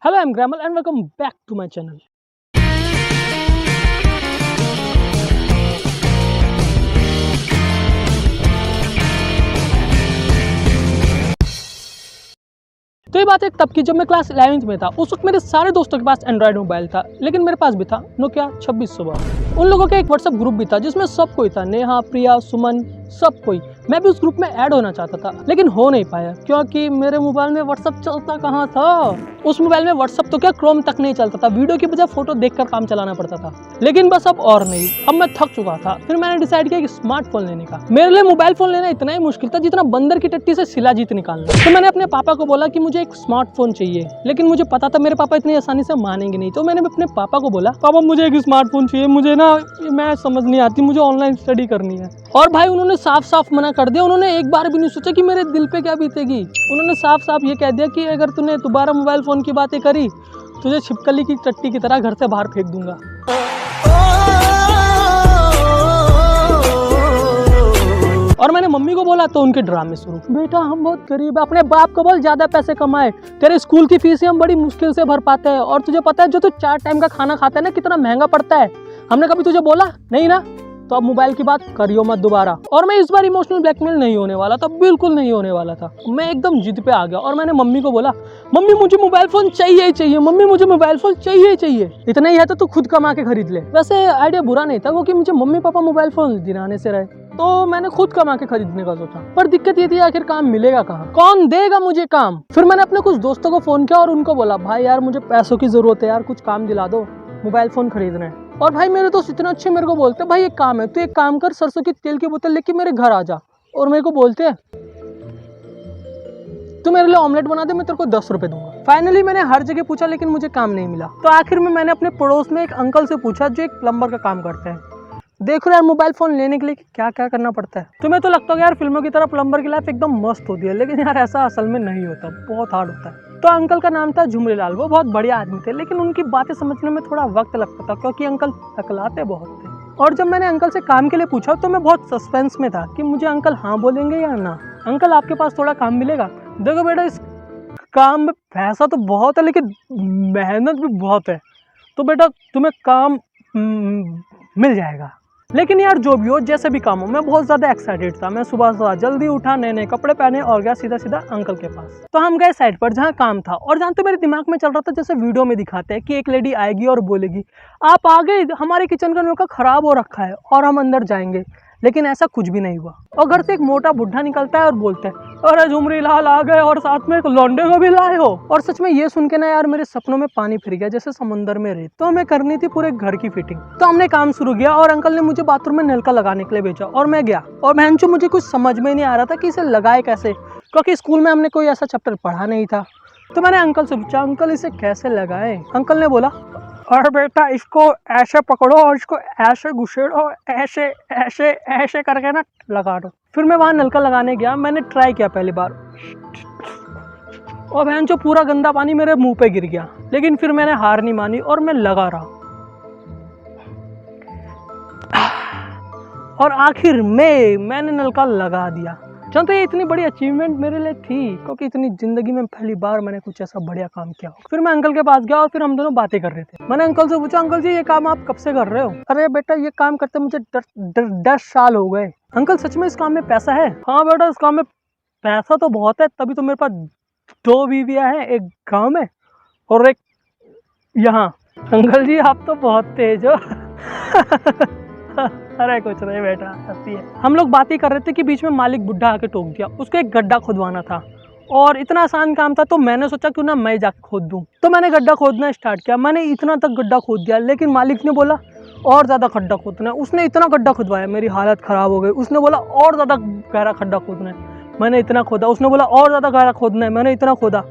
Hello, I'm Gramal and welcome back to my channel. तो ये बात एक तब की जब मैं क्लास 11th में था। उस वक्त मेरे सारे दोस्तों के पास एंड्रॉयड मोबाइल था, लेकिन मेरे पास भी था नोकिया 2600। उन लोगों का एक व्हाट्सएप ग्रुप भी था जिसमें सब कोई था, नेहा, प्रिया, सुमन, सब कोई। मैं भी उस ग्रुप में ऐड होना चाहता था, लेकिन हो नहीं पाया क्योंकि मेरे मोबाइल में व्हाट्सएप चलता कहाँ था। उस मोबाइल में व्हाट्सएप तो क्या, क्रोम तक नहीं चलता था। वीडियो की बजाय फोटो देखकर काम चलाना पड़ता था। लेकिन बस अब और नहीं, अब मैं थक चुका था। फिर मैंने डिसाइड किया कि स्मार्टफोन लेने का। मेरे लिए मोबाइल फोन लेना इतना ही मुश्किल था जितना बंदर की टट्टी से शिलाजीत निकालना। तो मैंने अपने पापा को बोला कि मुझे एक स्मार्टफोन चाहिए, लेकिन मुझे पता था मेरे पापा इतनी आसानी से मानेंगे नहीं। तो मैंने अपने पापा को बोला, पापा मुझे एक स्मार्टफोन चाहिए, मुझे ना मैं समझ नहीं आती, मुझे ऑनलाइन स्टडी करनी है। और भाई उन्होंने साफ साफ मना कर दिया। उन्होंने एक बार भी नहीं सोचा कि मेरे दिल पे क्या बीतेगी। उन्होंने साफ साफ ये कह दिया कि अगर तूने दोबारा मोबाइल फोन की बातें करी, तुझे छिपकली की टट्टी की तरह घर से बाहर फेंक दूंगा। और मैंने मम्मी को बोला तो उनके ड्रामे शुरू। बेटा हम बहुत गरीब है, अपने बाप को बोल ज्यादा पैसे कमाए, तेरे स्कूल की फीस ही हम बड़ी मुश्किल से भर पाते हैं। और तुझे पता है जो तू 4 टाइम का खाना खाता है ना, कितना महंगा पड़ता है। हमने कभी तुझे बोला नहीं ना, तो अब मोबाइल की बात करियो मत दोबारा। और मैं इस बार इमोशनल ब्लैकमेल नहीं होने वाला था, बिल्कुल नहीं होने वाला था। मैं एकदम जिद पे आ गया और मैंने मम्मी को बोला, मम्मी मुझे मोबाइल फोन चाहिए ही चाहिए, मम्मी मुझे मोबाइल फोन चाहिए ही चाहिए। इतना ही है तो तू खुद कमा के खरीद ले। वैसे आइडिया बुरा नहीं था, वो कि मुझे मम्मी पापा मोबाइल फोन दिलाने से रहे, तो मैंने खुद कमा के खरीदने का सोचा। पर दिक्कत ये थी, आखिर काम मिलेगा कहाँ, कौन देगा मुझे काम। फिर मैंने अपने कुछ दोस्तों को फोन किया और उनको बोला, भाई यार मुझे पैसों की जरूरत है यार, कुछ काम दिला दो, मोबाइल फोन खरीदना है। और भाई मेरे दोस्त इतना अच्छे मेरे को बोलते, भाई एक काम है, तू एक काम कर, सरसों की तेल की बोतल लेके मेरे घर आ जा। और मेरे को बोलते हैं, तू मेरे लिए ऑमलेट बना दे, मैं तेरे को 10 रुपए दूंगा। फाइनली मैंने हर जगह पूछा, लेकिन मुझे काम नहीं मिला। तो आखिर में मैंने अपने पड़ोस में एक अंकल से पूछा जो एक प्लम्बर का काम करते हैं। देखो यार मोबाइल फोन लेने के लिए क्या क्या करना पड़ता है। तुम्हें तो लगता है यार फिल्मों की तरह प्लम्बर की लाइफ एकदम मस्त होती है, लेकिन यार ऐसा असल में नहीं होता, बहुत हार्ड होता है। तो अंकल का नाम था झुमरीलाल। वो बहुत बढ़िया आदमी थे, लेकिन उनकी बातें समझने में थोड़ा वक्त लगता था क्योंकि अंकल हकलाते बहुत थे। और जब मैंने अंकल से काम के लिए पूछा तो मैं बहुत सस्पेंस में था कि मुझे अंकल हाँ बोलेंगे या ना। अंकल आपके पास थोड़ा काम मिलेगा। देखो बेटा, इस काम में पैसा तो बहुत है, लेकिन मेहनत भी बहुत है, तो बेटा तुम्हें काम मिल जाएगा। लेकिन यार जो भी हो, जैसे भी काम हो, मैं बहुत ज़्यादा एक्साइटेड था। मैं सुबह सुबह जल्दी उठा, नए नए कपड़े पहने और गया सीधा सीधा अंकल के पास। तो हम गए साइड पर जहाँ काम था, और जहाँ तो मेरे दिमाग में चल रहा था जैसे वीडियो में दिखाते हैं कि एक लेडी आएगी और बोलेगी, आप आ गए, हमारे किचन का नलका खराब हो रखा है, और हम अंदर जाएंगे। लेकिन ऐसा कुछ भी नहीं हुआ। और घर से एक मोटा बुढ़ा निकलता है और बोलते हैं, अरे झुमरीलाल आ गए और साथ में एक लौंडे को भी लाए हो। और सच में ये सुन के ना यार मेरे सपनों में पानी फिर गया जैसे समुंदर में रेत। तो हमें करनी थी पूरे घर की फिटिंग। तो हमने काम शुरू किया और अंकल ने मुझे बाथरूम में नलका लगाने के लिए भेजा और मैं गया। और बहनचोद मुझे कुछ समझ में नहीं आ रहा था कि इसे लगाए कैसे, क्योंकि स्कूल में हमने कोई ऐसा चैप्टर पढ़ा नहीं था। तो मैंने अंकल से पूछा, अंकल इसे कैसे लगाए। अंकल ने बोला, अरे बेटा इसको ऐसे पकड़ो और इसको ऐसे घुसेड़ो, ऐसे ऐसे ऐसे करके ना लगा दो। फिर मैं वहाँ नलका लगाने गया। मैंने ट्राई किया पहली बार, और बहन जो पूरा गंदा पानी मेरे मुंह पे गिर गया। लेकिन फिर मैंने हार नहीं मानी और मैं लगा रहा। और आखिर में मैंने नलका लगा दिया। तो ये इतनी बड़ी अचीवमेंट मेरे लिए थी क्योंकि इतनी जिंदगी में पहली बार मैंने कुछ ऐसा बढ़िया काम किया। फिर मैं अंकल के पास गया और फिर हम दोनों बातें कर रहे थे। मैंने अंकल से पूछा, अंकल जी ये काम आप कब से कर रहे हो। अरे बेटा ये काम करते मुझे 10 साल हो गए। अंकल सच में इस काम में पैसा है। हाँ बेटा इस काम में पैसा तो बहुत है, तभी तो मेरे पास 2 बीवियाँ हैं, एक गाँव में और एक यहाँ। अंकल जी आप तो बहुत तेज हो। अरे कुछ नहीं बेटा, हंसी है। हम लोग बात ही कर रहे थे कि बीच में मालिक बुढ़ा आके टोक दिया। उसको एक गड्ढा खुदवाना था और इतना आसान काम था, तो मैंने सोचा क्यों ना मैं जाके खोद दूं। तो मैंने गड्ढा खोदना स्टार्ट किया। मैंने इतना तक गड्ढा खोद दिया, लेकिन मालिक ने बोला और ज़्यादा खड्डा खोदना है। उसने इतना गड्ढा खुदवाया, मेरी हालत ख़राब हो गई। उसने बोला और ज़्यादा गहरा खड्डा खोदना है, मैंने इतना खोदा। उसने बोला और ज़्यादा गहरा खोदना है, मैंने इतना खोदा।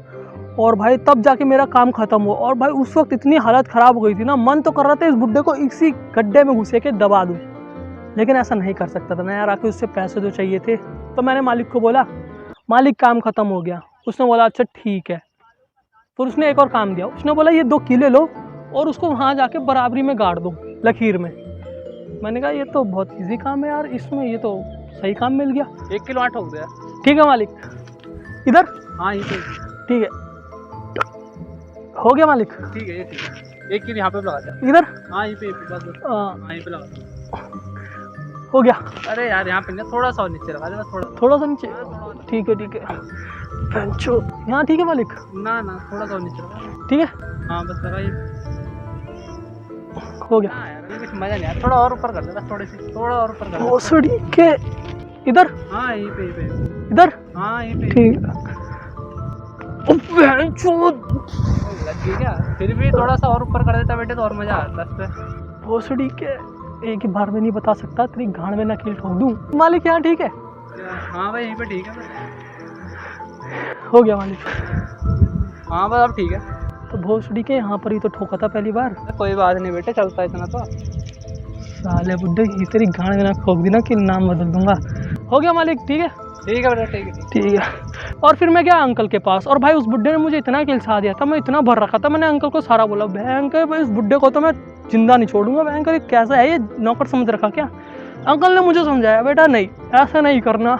और भाई तब जाके मेरा काम खत्म हुआ। और भाई उस वक्त इतनी हालत ख़राब हो गई थी ना, मन तो कर रहा था इस बुड्ढे को इसी गड्ढे में घुसे के दबा दूँ, लेकिन ऐसा नहीं कर सकता था ना यार, आके उससे पैसे तो चाहिए थे। तो मैंने मालिक को बोला, मालिक काम ख़त्म हो गया। उसने बोला अच्छा ठीक है। फिर उसने एक और काम दिया। उसने बोला ये 2 किले लो और उसको वहाँ जाके बराबरी में गाड़ दो, लकीर में। मैंने कहा ये तो बहुत ईजी काम है यार, इसमें ये तो सही काम मिल गया। 1 किलो आटा हो गया। ठीक है मालिक, इधर। हाँ ये ठीक है। हो गया मालिक? ठीक है, ये ठीक है। एक किल यहाँ पे लगा दे। इधर? हाँ यहीं पे बस। हाँ यहीं पे लगा दे। हो गया। अरे यार यहाँ पे ना थोड़ा सा और नीचे लगा देना, थोड़ा सा नीचे? ठीक है ठीक है। पंचो यहाँ ठीक है मालिक? ना ना थोड़ा सा और नीचे लगा। ठीक है। हाँ बस लगाइए। हो गया। हाँ यार अभी कुछ मजा नहीं आया, थोड़ा और ऊपर कर दे बस, थोड़ा और ऊपर कर दे। भोसड़ी के इधर? हाँ यहीं पे इधर? हाँ यहीं पे। ठीक है। लग गई क्या? फिर भी थोड़ा सा और ऊपर कर देता बेटे तो और मजा आता इस पे। भोसड़ी के एक ही बार में नहीं बता सकता, तेरी गांड में ना कील ठोक दूं। मालिक यहाँ ठीक है? हाँ भाई यहीं पे ठीक है। हो गया मालिक? हाँ बस अब ठीक है। तो भोसड़ी के यहाँ पर ही तो ठोका था पहली बार। कोई बात नहीं बेटे, चलता है इतना तो। साले बुड्ढे की तेरी गांड में ना ठोक दी ना कि नाम बदल दूंगा। हो गया मालिक? ठीक है ठीक है बेटा, ठीक है ठीक है। और फिर मैं गया अंकल के पास, और भाई उस बुड्ढे ने मुझे इतना किलसा दिया था, मैं इतना भर रखा था, मैंने अंकल को सारा बोला, भयंकर भाई इस बुड्ढे को तो मैं जिंदा नहीं छोड़ूंगा, भयंकर कैसा है ये, नौकर समझ रखा क्या? अंकल ने मुझे समझाया, बेटा नहीं ऐसा नहीं करना,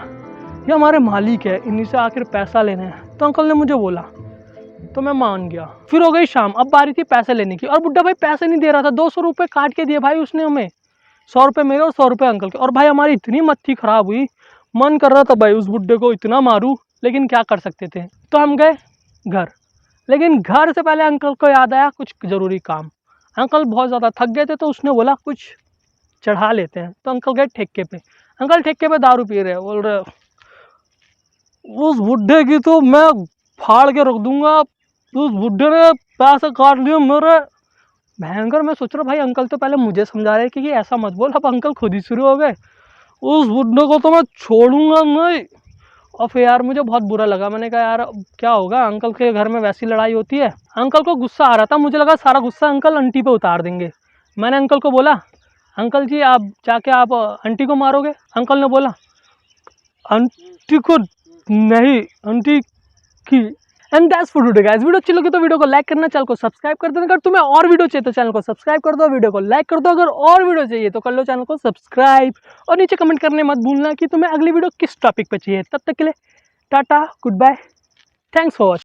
ये हमारे मालिक है, इन्हीं से आखिर पैसा लेना है। तो अंकल ने मुझे बोला तो मैं मान गया। फिर हो गई शाम, अब बारी थी पैसे लेने की, और बुड्ढा भाई पैसे नहीं दे रहा था। 200 रुपये काट के दिए भाई उसने हमें, 100 रुपये मेरे और 100 रुपये अंकल के। और भाई हमारी इतनी मत्थी खराब हुई, मन कर रहा था भाई उस बुड्ढे को इतना मारूं, लेकिन क्या कर सकते थे। तो हम गए घर, लेकिन घर से पहले अंकल को याद आया कुछ ज़रूरी काम। अंकल बहुत ज़्यादा थक गए थे, तो उसने बोला कुछ चढ़ा लेते हैं। तो अंकल गए ठेके पे। अंकल ठेके पे दारू पी रहे, बोल रहे उस बुड्ढे की तो मैं फाड़ के रख दूंगा, उस बुड्ढे ने पैसे काट लिए मेरे। भयंकर मैं सोच रहा भाई अंकल तो पहले मुझे समझा रहे कि ऐसा मत बोल, अब अंकल खुद ही शुरू हो गए, उस बुड्ढे को तो मैं छोड़ूंगा नहीं। और फिर यार मुझे बहुत बुरा लगा, मैंने कहा यार क्या होगा, अंकल के घर में वैसी लड़ाई होती है। अंकल को गुस्सा आ रहा था, मुझे लगा सारा गुस्सा अंकल आंटी पे उतार देंगे। मैंने अंकल को बोला, अंकल जी आप जाके आप आंटी को मारोगे? अंकल ने बोला आंटी को नहीं, आंटी की। And that's for today guys. Video अच्छी लगी तो वीडियो को लाइक करना, चैनल को सब्सक्राइब कर देना। अगर तुम्हें और वीडियो चाहिए तो चैनल को सब्सक्राइब कर दो, वीडियो को लाइक कर दो। अगर और वीडियो चाहिए तो कर लो चैनल को सब्सक्राइब, और नीचे कमेंट करने मत भूलना कि तुम्हें अगली वीडियो किस टॉपिक पे चाहिए। तब तक के लिए tata, goodbye, thanks for watching.